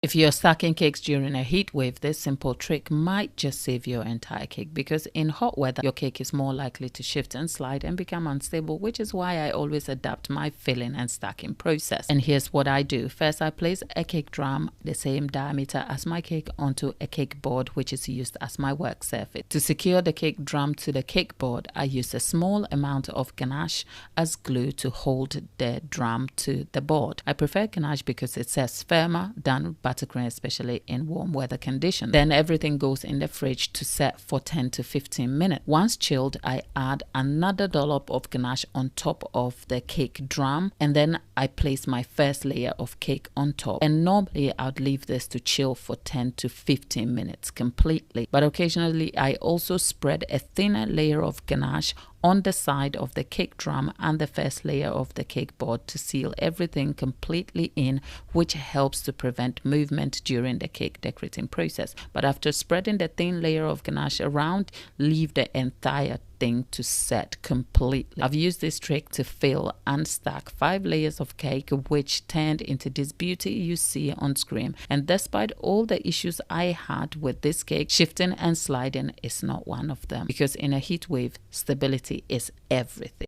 If you're stacking cakes during a heat wave, this simple trick might just save your entire cake, because in hot weather, your cake is more likely to shift and slide and become unstable, which is why I always adapt my filling and stacking process. And here's what I do. First, I place a cake drum the same diameter as my cake onto a cake board, which is used as my work surface. To secure the cake drum to the cake board, I use a small amount of ganache as glue to hold the drum to the board. I prefer ganache because it says firmer than buttercream, especially in warm weather conditions. Then everything goes in the fridge to set for 10 to 15 minutes. Once chilled, I add another dollop of ganache on top of the cake drum, and then I place my first layer of cake on top. And normally I'd leave this to chill for 10 to 15 minutes completely, but occasionally I also spread a thinner layer of ganache on the side of the cake drum and the first layer of the cake board to seal everything completely in, which helps to prevent movement during the cake decorating process. But after spreading the thin layer of ganache around, leave the entire thing to set completely. I've used this trick to fill and stack 5 layers of cake, which turned into this beauty you see on screen. And despite all the issues I had with this cake, shifting and sliding is not one of them, because in a heat wave, stability is everything.